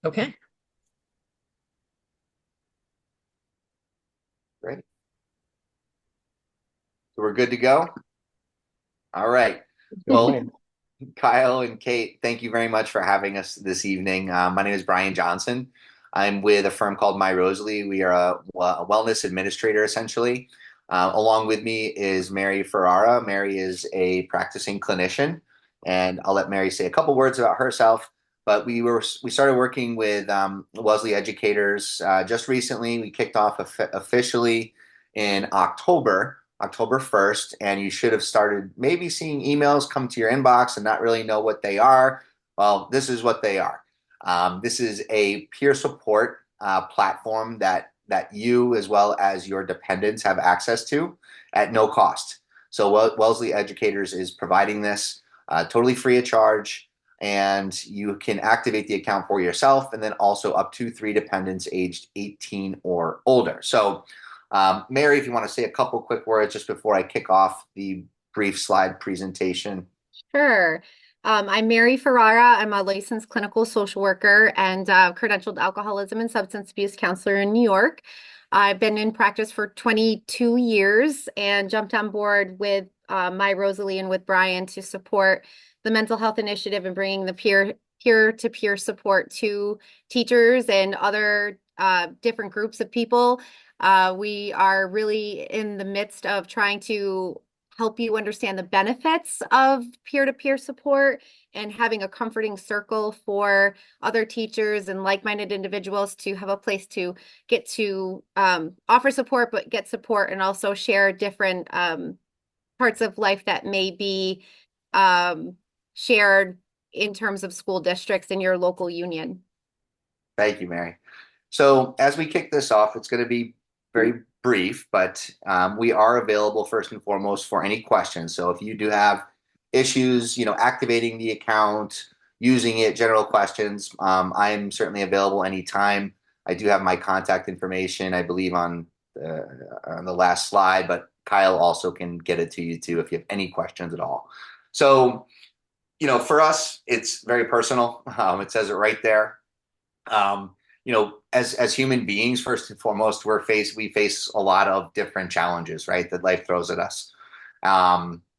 Okay. Great. So we're good to go. All right. Well, Kyle and Kate, thank you very much for having us this evening. My name is Brian Johnson. I'm with a firm called My Rosalie. We are a wellness administrator, essentially. Along with me is Mary Ferrara. Mary is a practicing clinician, and I'll let Mary say a couple words about herself. But we started working with Wellesley educators just recently. We kicked off officially in October 1st, and you should have started maybe seeing emails come to your inbox and not really know what they are. Well, this is what they are. This is a peer support platform that you as well as your dependents have access to at no cost. So Wellesley Educators is providing this totally free of charge, and you can activate the account for yourself and then also up to three dependents aged 18 or older. So Mary, if you want to say a couple quick words just before I kick off the brief slide presentation. Sure. I'm Mary Ferrara. I'm a licensed clinical social worker and credentialed alcoholism and substance abuse counselor in New York. I've been in practice for 22 years and jumped on board with My Rosalie and with Brian to support the mental health initiative and bringing the peer-to-peer support to teachers and other different groups of people. We are really in the midst of trying to help you understand the benefits of peer-to-peer support and having a comforting circle for other teachers and like-minded individuals to have a place to get to offer support, but get support and also share different parts of life that may be shared in terms of school districts in your local union. Thank you, Mary. So as we kick this off, it's going to be very brief, but we are available first and foremost for any questions. So if you do have issues, activating the account, using it, general questions, I'm certainly available anytime. I do have my contact information, I believe, on the last slide, but Kyle also can get it to you too if you have any questions at all. So, for us, it's very personal. It says it right there. As human beings, first and foremost, we face a lot of different challenges, right? That life throws at us.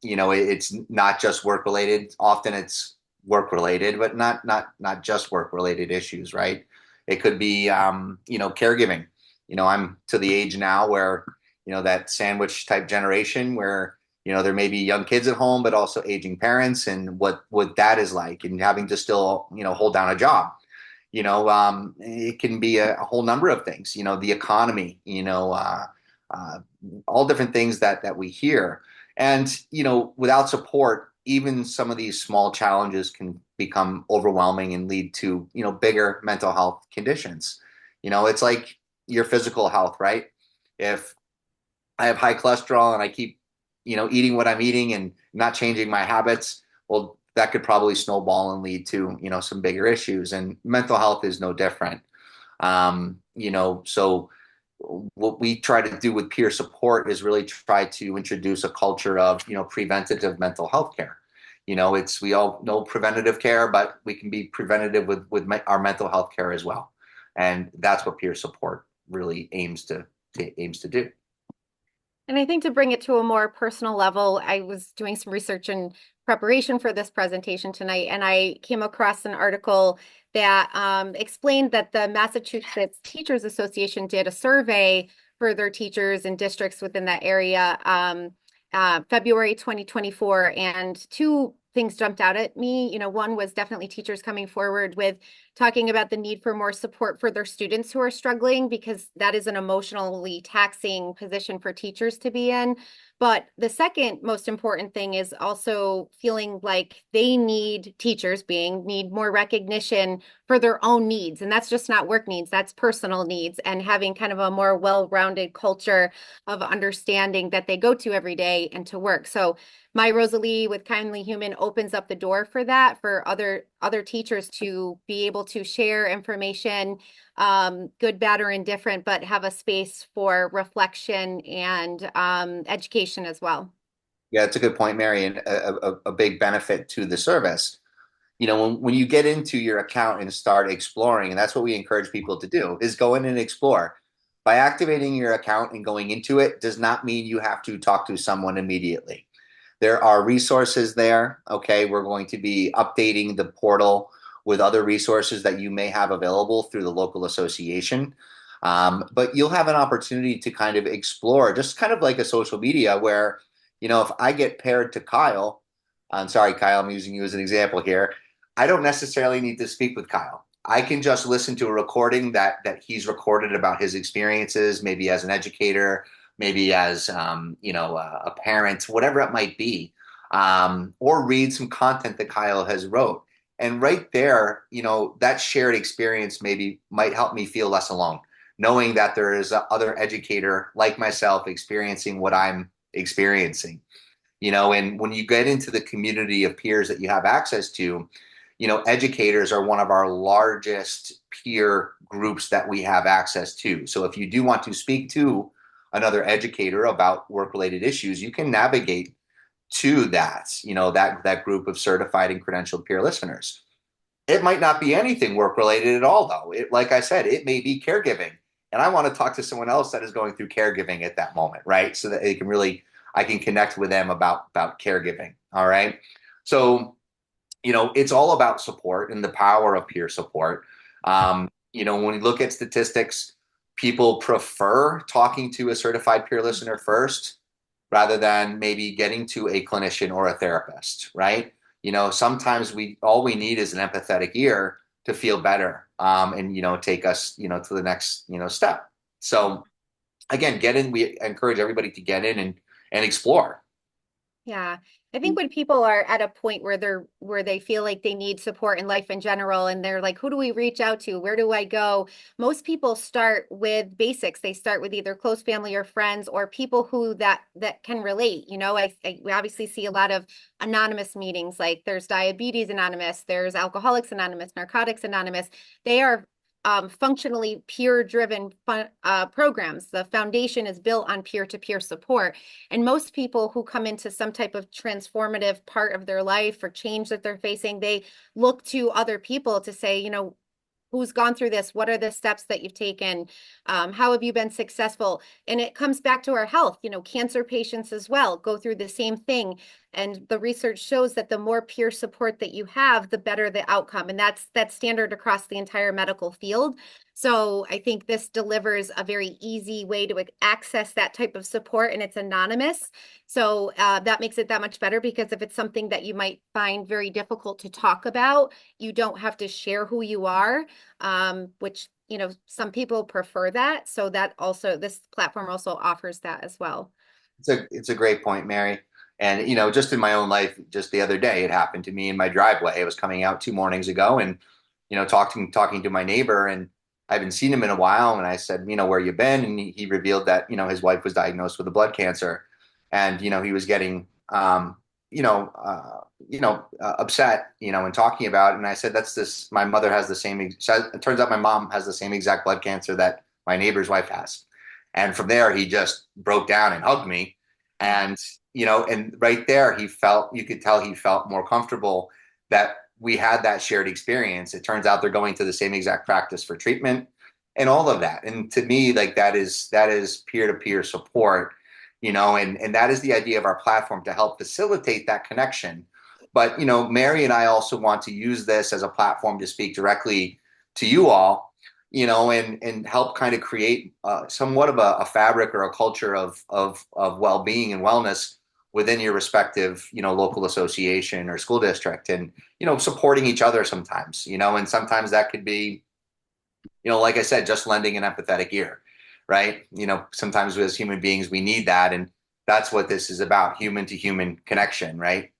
It's not just work related. Often it's work related, but not just work related issues, right? It could be caregiving. I'm to the age now where that sandwich type generation where there may be young kids at home, but also aging parents, and what that is like, and having to still hold down a job. It can be a whole number of things, the economy, uh, all different things that we hear. And, without support, even some of these small challenges can become overwhelming and lead to, bigger mental health conditions. It's like your physical health, right? If I have high cholesterol and I keep, eating what I'm eating and not changing my habits, well, that could probably snowball and lead to, some bigger issues. And mental health is no different. So what we try to do with peer support is really try to introduce a culture of, preventative mental health care. We all know preventative care, but we can be preventative with our mental health care as well. And that's what peer support really aims to do. And I think to bring it to a more personal level, I was doing some research in preparation for this presentation tonight, and I came across an article that explained that the Massachusetts Teachers Association did a survey for their teachers and districts within that area February 2024, and two things jumped out at me. One was definitely teachers coming forward with talking about the need for more support for their students who are struggling, because that is an emotionally taxing position for teachers to be in. But the second most important thing is also feeling like they need more recognition for their own needs. And that's just not work needs, that's personal needs, and having kind of a more well-rounded culture of understanding that they go to every day and to work. So My Rosalie with Kindly Human opens up the door for that, for other teachers to be able to share information, good, bad, or indifferent, but have a space for reflection and education as well. Yeah, it's a good point, Mary, and a big benefit to the service when you get into your account and start exploring, and that's what we encourage people to do, is go in and explore. By activating your account and going into it does not mean you have to talk to someone immediately. There are resources there. Okay, we're going to be updating the portal with other resources that you may have available through the local association. But you'll have an opportunity to kind of explore, just kind of like a social media where, if I get paired to Kyle, I'm sorry, Kyle, I'm using you as an example here. I don't necessarily need to speak with Kyle. I can just listen to a recording that he's recorded about his experiences, maybe as an educator, maybe as a parent, whatever it might be, or read some content that Kyle has wrote. And right there, that shared experience maybe might help me feel less alone, knowing that there is other educator like myself experiencing what I'm experiencing. And when you get into the community of peers that you have access to, educators are one of our largest peer groups that we have access to. So if you do want to speak to another educator about work-related issues, you can navigate to that group of certified and credentialed peer listeners. It might not be anything work-related at all, though. Like I said, it may be caregiving, and I want to talk to someone else that is going through caregiving at that moment, right? So that I can connect with them about caregiving. All right. So, it's all about support and the power of peer support. When you look at statistics, people prefer talking to a certified peer listener first rather than maybe getting to a clinician or a therapist, right? Sometimes all we need is an empathetic ear to feel better, and take us to the next step. So again, get in. We encourage everybody to get in and explore. Yeah. I think when people are at a point where they feel like they need support in life in general and they're like, who do we reach out to? Where do I go? Most people start with basics. They start with either close family or friends or people who that can relate. We obviously see a lot of anonymous meetings, like there's Diabetes Anonymous, there's Alcoholics Anonymous, Narcotics Anonymous. They are functionally peer-driven programs. The foundation is built on peer-to-peer support. And most people who come into some type of transformative part of their life or change that they're facing, they look to other people to say, who's gone through this? What are the steps that you've taken? How have you been successful? And it comes back to our health. Cancer patients as well go through the same thing. And the research shows that the more peer support that you have, the better the outcome. And that's standard across the entire medical field. So I think this delivers a very easy way to access that type of support, and it's anonymous. So that makes it that much better, because if it's something that you might find very difficult to talk about, you don't have to share who you are, which, some people prefer that. So this platform also offers that as well. It's a great point, Mary. And just in my own life, just the other day, it happened to me in my driveway. I was coming out 2 mornings ago, and talking to my neighbor, and I haven't seen him in a while. And I said, where you been? And he revealed that his wife was diagnosed with a blood cancer, and he was getting upset, and talking about it. And I said, that's this. My mother has the same. It turns out my mom has the same exact blood cancer that my neighbor's wife has. And from there, he just broke down and hugged me. And, and right there, you could tell he felt more comfortable that we had that shared experience. It turns out they're going to the same exact practice for treatment and all of that. And to me, like that is peer-to-peer support, and that is the idea of our platform, to help facilitate that connection. But, Mary and I also want to use this as a platform to speak directly to you all, and help kind of create somewhat of a fabric or a culture of well-being and wellness within your respective, local association or school district, and, supporting each other sometimes, and sometimes that could be, like I said, just lending an empathetic ear, right? Sometimes as human beings, we need that. And that's what this is about, human to human connection, right?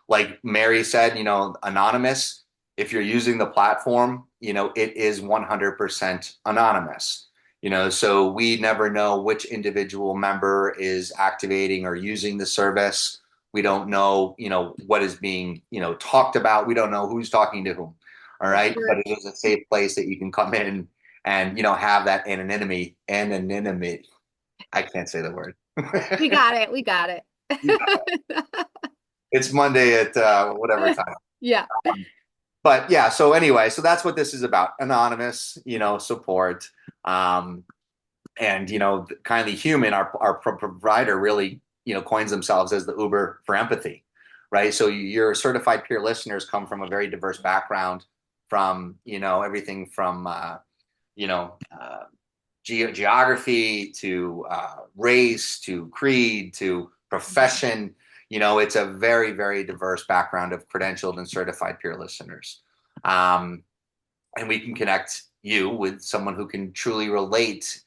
Like Mary said, anonymous, if you're using the platform, it is 100% anonymous. So we never know which individual member is activating or using the service. We don't know, what is being, talked about. We don't know who's talking to whom. All right. Sure. But it is a safe place that you can come in and, have that anonymity. I can't say the word. We got it. We got it. It's Monday at whatever time. Yeah. But yeah, so anyway, so that's what this is about. Anonymous, support. Um, and kindly human, our provider really, coins themselves as the Uber for empathy, right? So your certified peer listeners come from a very diverse background, from everything from you know geography to race to creed to profession. It's a very, very diverse background of credentialed and certified peer listeners. Um, and we can connect you with someone who can truly relate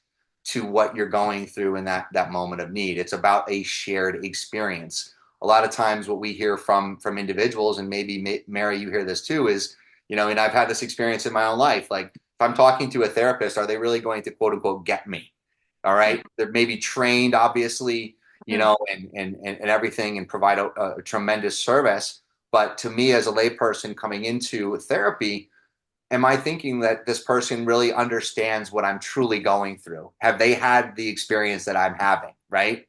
to what you're going through in that moment of need. It's about a shared experience. A lot of times what we hear from individuals, and maybe Mary, you hear this too, is, and I've had this experience in my own life. Like if I'm talking to a therapist, are they really going to quote unquote get me? All right. They're maybe trained, obviously, and everything, and provide a tremendous service. But to me, as a layperson coming into therapy, am I thinking that this person really understands what I'm truly going through? Have they had the experience that I'm having, right?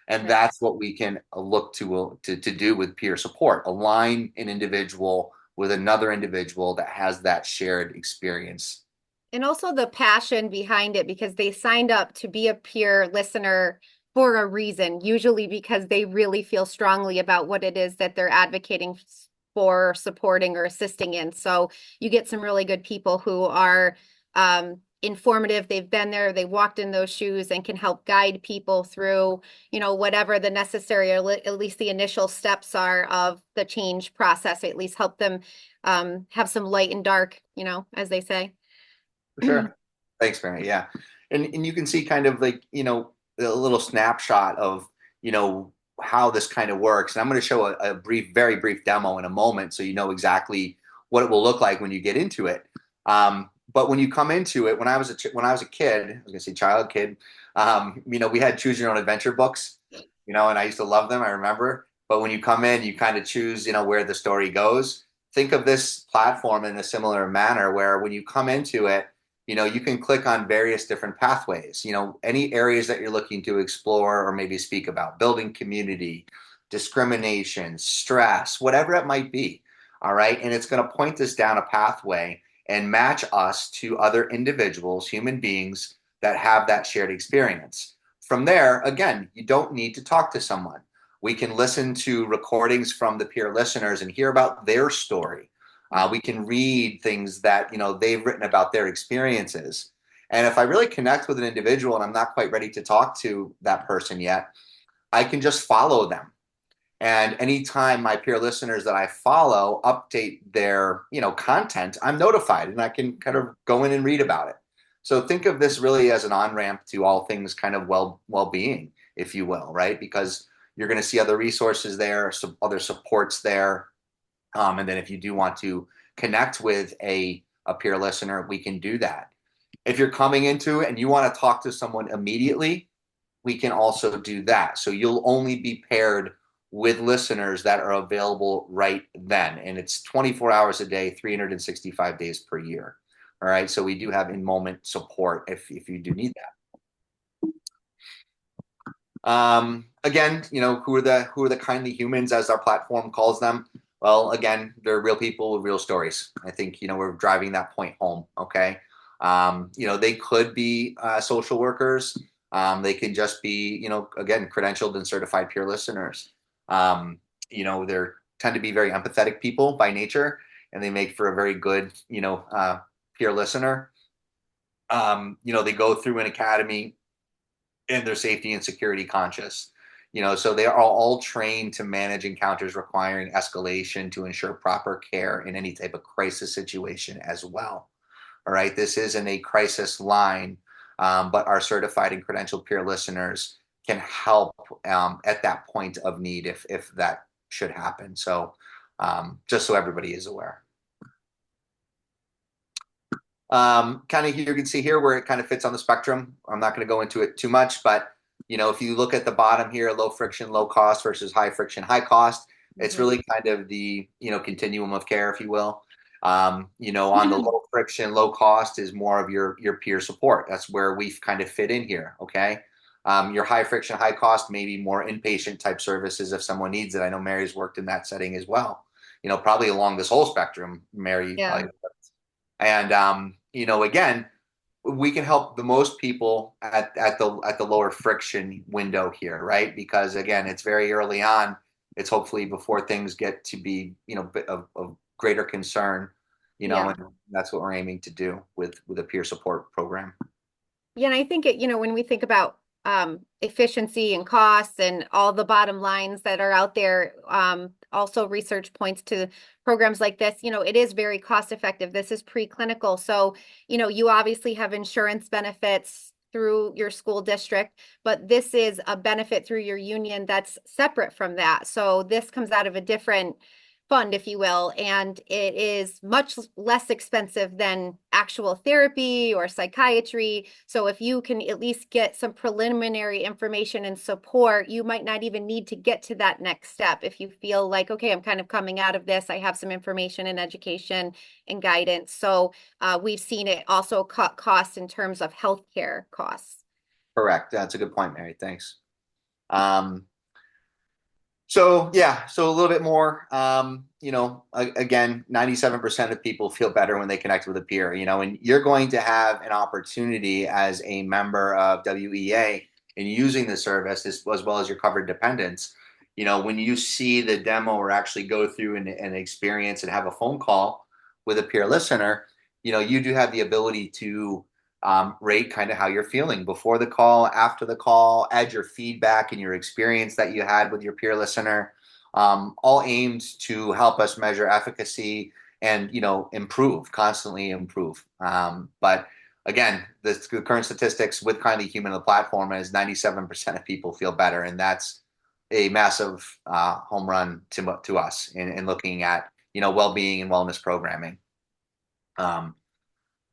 And Right. that's what we can look to do with peer support. Align an individual with another individual that has that shared experience. And also the passion behind it because they signed up to be a peer listener for a reason, usually because they really feel strongly about what it is that they're advocating for, supporting, or assisting in. So you get some really good people who are informative. They've been there, they walked in those shoes and can help guide people through, whatever the necessary, or at least the initial steps are of the change process, at least help them have some light and dark, as they say. For sure. Thanks, Mary. Yeah. And you can see kind of like, a little snapshot of, how this kind of works. And I'm going to show a very brief demo in a moment so you know exactly what it will look like when you get into it. But when you come into it, when I was a kid, I was going to say child, kid, we had choose your own adventure books, and I used to love them. I remember. But when you come in, you kind of choose, where the story goes. Think of this platform in a similar manner where when you come into it, you can click on various different pathways, any areas that you're looking to explore or maybe speak about, building community, discrimination, stress, whatever it might be. All right. And it's going to point us down a pathway and match us to other individuals, human beings that have that shared experience. From there, again, you don't need to talk to someone. We can listen to recordings from the peer listeners and hear about their story. We can read things that they've written about their experiences. And if I really connect with an individual and I'm not quite ready to talk to that person yet, I can just follow them. And anytime my peer listeners that I follow update their content, I'm notified and I can kind of go in and read about it. So think of this really as an on-ramp to all things kind of well-being, if you will, right? Because you're going to see other resources there, some other supports there, and then if you do want to connect with a peer listener, we can do that. If you're coming into it and you want to talk to someone immediately, we can also do that. So you'll only be paired with listeners that are available right then. And it's 24 hours a day, 365 days per year. All right. So we do have in moment support if you do need that. Again, who are the kindly humans, as our platform calls them? Well, again, they're real people with real stories. I think we're driving that point home. Okay, they could be social workers. They can just be again credentialed and certified peer listeners. They tend to be very empathetic people by nature, and they make for a very good peer listener. They go through an academy and they're safety and security conscious. So they are all trained to manage encounters requiring escalation to ensure proper care in any type of crisis situation as well. All right, this isn't a crisis line, but our certified and credentialed peer listeners can help at that point of need if that should happen. So just so everybody is aware. Kind of, you can see here where it kind of fits on the spectrum. I'm not going to go into it too much, but if you look at the bottom here, low friction, low cost versus high friction, high cost, it's really kind of the continuum of care, if you will. On the low friction, low cost is more of your peer support. That's where we kind of fit in here. Okay. Your high friction, high cost, maybe more inpatient type services if someone needs it. I know Mary's worked in that setting as well. probably along this whole spectrum, Mary Yeah. probably. And again, we can help the most people at the lower friction window here, right? Because again, it's very early on. It's hopefully before things get to be, of greater concern, Yeah. and that's what we're aiming to do with a peer support program. Yeah, and I think when we think about efficiency and costs and all the bottom lines that are out there, also research points to programs like this, it is very cost effective. This is preclinical. So, you obviously have insurance benefits through your school district, but this is a benefit through your union that's separate from that. So this comes out of a different fund, if you will, and it is much less expensive than actual therapy or psychiatry. So if you can at least get some preliminary information and support, you might not even need to get to that next step. If you feel like, okay, I'm kind of coming out of this, I have some information and education and guidance. So we've seen it also cut costs in terms of healthcare costs. Correct. That's a good point, Mary. Thanks. Um, So yeah, so a little bit more. Again, 97% of people feel better when they connect with a peer. And you're going to have an opportunity as a member of WEA in using the service as well as your covered dependents. When you see the demo or actually go through and experience and have a phone call with a peer listener, you do have the ability to rate kind of how you're feeling before the call, after the call, add your feedback and your experience that you had with your peer listener, all aimed to help us measure efficacy and constantly improve. But again, the current statistics with Kindly Human on the platform is 97% of people feel better, and that's a massive home run to us in looking at well-being and wellness programming.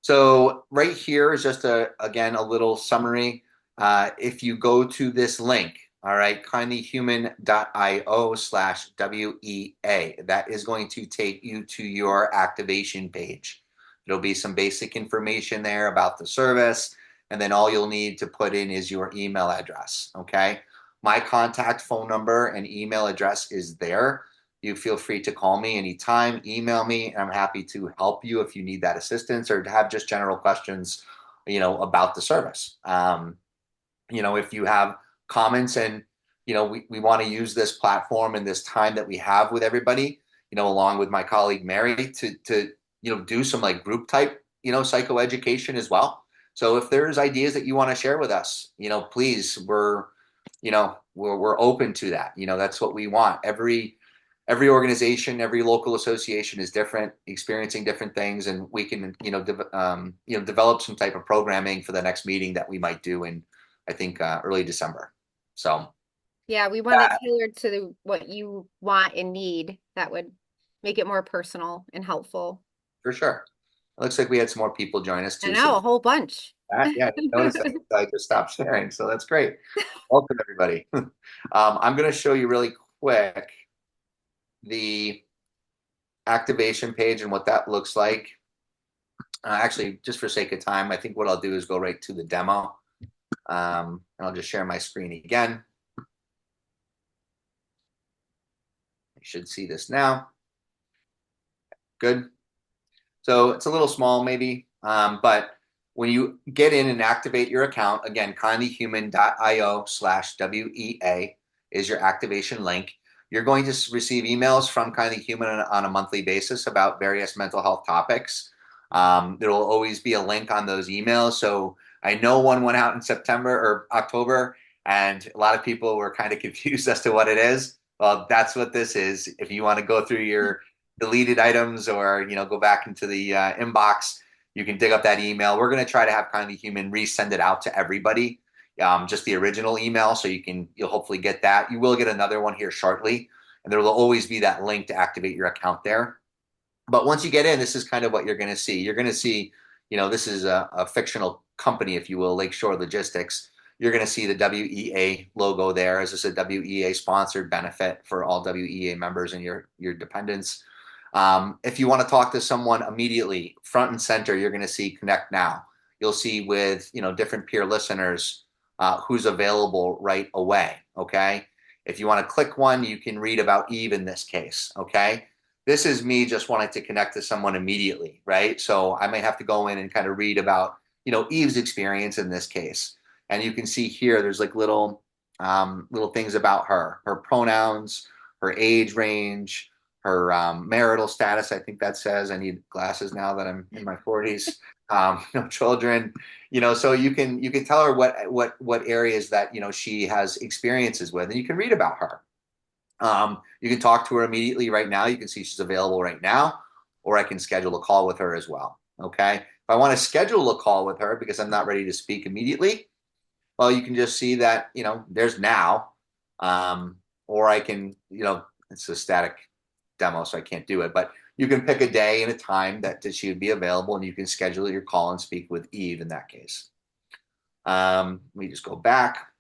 So right here is just again, a little summary. If you go to this link, all right, kindlyhuman.io/WEA, that is going to take you to your activation page. There'll be some basic information there about the service, and then all you'll need to put in is your email address, okay? My contact phone number and email address is there. You feel free to call me anytime, email me, and I'm happy to help you if you need that assistance or to have just general questions, about the service. If you have comments and, we want to use this platform and this time that we have with everybody, along with my colleague Mary to do some like group type, psychoeducation as well. So if there's ideas that you want to share with us, please, we're open to that. That's what we want. Every organization, every local association is different, experiencing different things, and we can, develop some type of programming for the next meeting that we might do in, I think, early December. So, Yeah, we want it tailored to what you want and need. That would make it more personal and helpful. for sure. It looks like we had some more people join us I too. So, know, a whole bunch. yeah, I noticed that I just stopped sharing, so that's great. Welcome everybody. I'm going to show you really quick the activation page and what that looks like. Actually, just for sake of time, I think what I'll do is go right to the demo. And I'll just share my screen again. You should see this now. Good. So it's a little small maybe, but when you get in and activate your account, again, kindlyhuman.io/WEA is your activation link. You're going to receive emails from Kindly Human on a monthly basis about various mental health topics. There will always be a link on those emails. So I know one went out in September or October, and a lot of people were kind of confused as to what it is. Well, that's what this is. If you want to go through your deleted items or go back into the inbox, you can dig up that email. We're going to try to have Kindly Human resend it out to everybody, just the original email, so you'll hopefully get that. You will get another one here shortly, and there will always be that link to activate your account there. But once you get in, this is kind of what you're going to see. You're going to see, this is a fictional company, if you will, Lakeshore Logistics. You're going to see the WEA logo there, as it's a WEA sponsored benefit for all WEA members and your dependents. If you want to talk to someone immediately, front and center, you're going to see Connect Now. You'll see with different peer listeners who's available right away. Okay. If you want to click one, you can read about Eve in this case. Okay. This is me just wanting to connect to someone immediately, right? So I may have to go in and kind of read about, Eve's experience in this case. And you can see here, there's like little things about her pronouns, her age range, her marital status. I think that says I need glasses now that I'm in my 40s. No children, so you can tell her what areas that she has experiences with, and you can read about her. You can talk to her immediately right now. You can see she's available right now, or I can schedule a call with her as well. Okay. If I want to schedule a call with her because I'm not ready to speak immediately, well, you can just see that, there's now, or I can, it's a static demo, so I can't do it, but you can pick a day and a time that she would be available, and you can schedule your call and speak with Eve in that case. Let me just go back.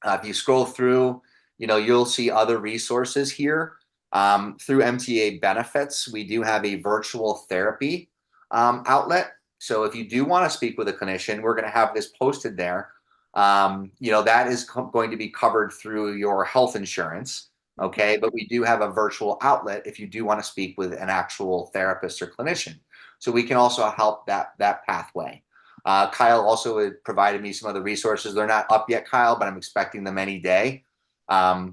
If you scroll through, you'll see other resources here. Through MTA Benefits, we do have a virtual therapy outlet. So if you do want to speak with a clinician, we're going to have this posted there. That is going to be covered through your health insurance. Okay. But we do have a virtual outlet if you do want to speak with an actual therapist or clinician. So we can also help that pathway. Kyle also provided me some other resources. They're not up yet, Kyle, but I'm expecting them any day.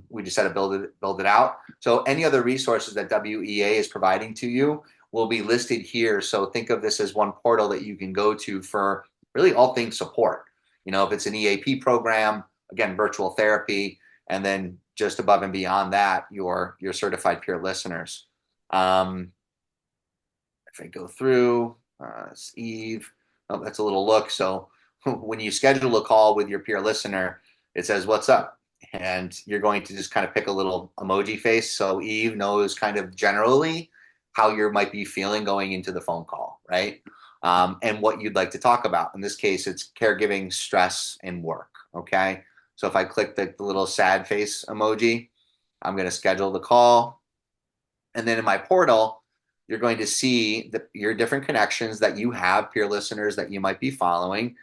We just had to build it out. So any other resources that WEA is providing to you will be listed here. So think of this as one portal that you can go to for really all things support. If it's an EAP program, again, virtual therapy, and then just above and beyond that, your certified peer listeners. If I go through, it's Eve. Oh, that's a little look. So when you schedule a call with your peer listener, it says, "What's up?" And you're going to just kind of pick a little emoji face. So Eve knows kind of generally how you might be feeling going into the phone call, right? And what you'd like to talk about. In this case, it's caregiving, stress, and work. Okay. So if I click the little sad face emoji, I'm going to schedule the call. And then in my portal, you're going to see your different connections that you have, peer listeners that you might be following.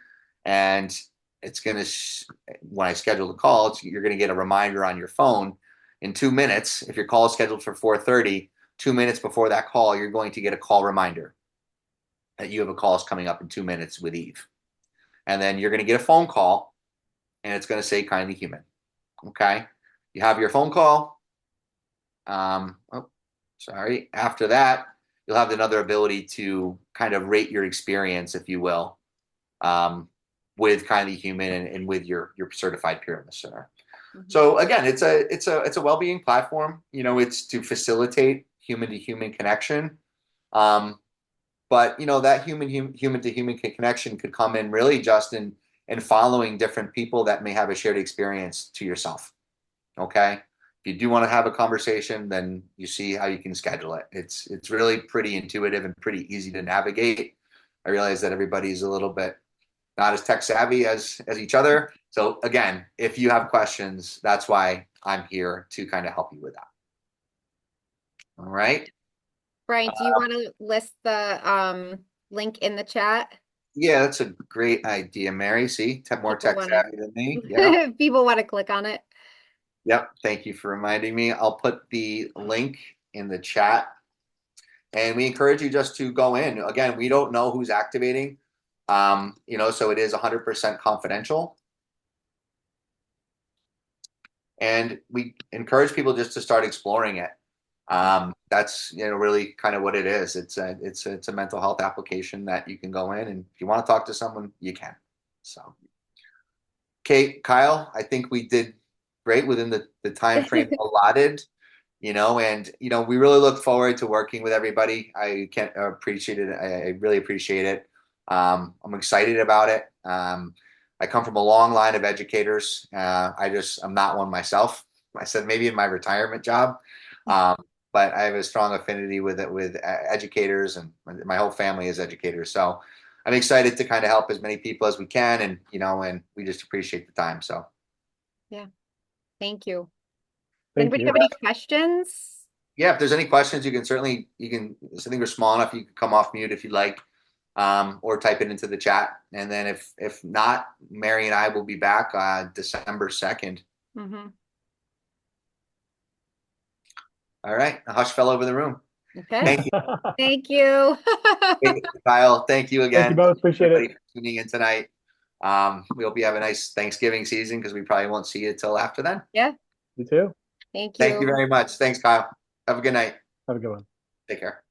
And it's going to, when I schedule the call, you're going to get a reminder on your phone in 2 minutes. If your call is scheduled for 4:30, 2 minutes before that call, you're going to get a call reminder that you have a call is coming up in 2 minutes with Eve. And then you're going to get a phone call, and it's going to say kindly human. Okay. You have your phone call. After that, you'll have another ability to kind of rate your experience, if you will, with Kindly Human and with your certified peer listener. Mm-hmm. So again, it's a well-being platform. It's to facilitate human to human connection. But that human to human connection could come in really just in following different people that may have a shared experience to yourself. Okay. If you do want to have a conversation, then you see how you can schedule it. It's really pretty intuitive and pretty easy to navigate. I realize that everybody's a little bit not as tech savvy as each other. So again, if you have questions, that's why I'm here to kind of help you with that. All right. Brian, do you want to list the link in the chat? Yeah, that's a great idea, Mary. See, more tech savvy than me. Yeah. People want to click on it. Yep. Thank you for reminding me. I'll put the link in the chat. And we encourage you just to go in. Again, we don't know who's activating, so it is 100% confidential. And we encourage people just to start exploring it. That's really kind of what it is. It's a mental health application that you can go in, and if you want to talk to someone, you can. So, Kate, Kyle, I think we did great within the time frame allotted. And we really look forward to working with everybody. I can't appreciate it. I really appreciate it. I'm excited about it. I come from a long line of educators. I'm not one myself. I said maybe in my retirement job, but I have a strong affinity with educators, and my whole family is educators. So I'm excited to kind of help as many people as we can, and we just appreciate the time. So yeah, thank you. Thank Anybody you. have any questions? Yeah, if there's any questions, I think we're small enough, you can come off mute if you'd like, or type it into the chat. And then if not, Mary and I will be back December 2nd. Mm-hmm. All right. A hush fell over the room. Okay. Thank you, Thank you. Kyle. Thank you Thank you again, both. Appreciate everybody, it. for tuning in tonight. We hope you have a nice Thanksgiving season because we probably won't see you till after then. Yeah. You too. Thank Thank you you. very much. Thanks, Kyle. Have a good night. Have a good one. Take care.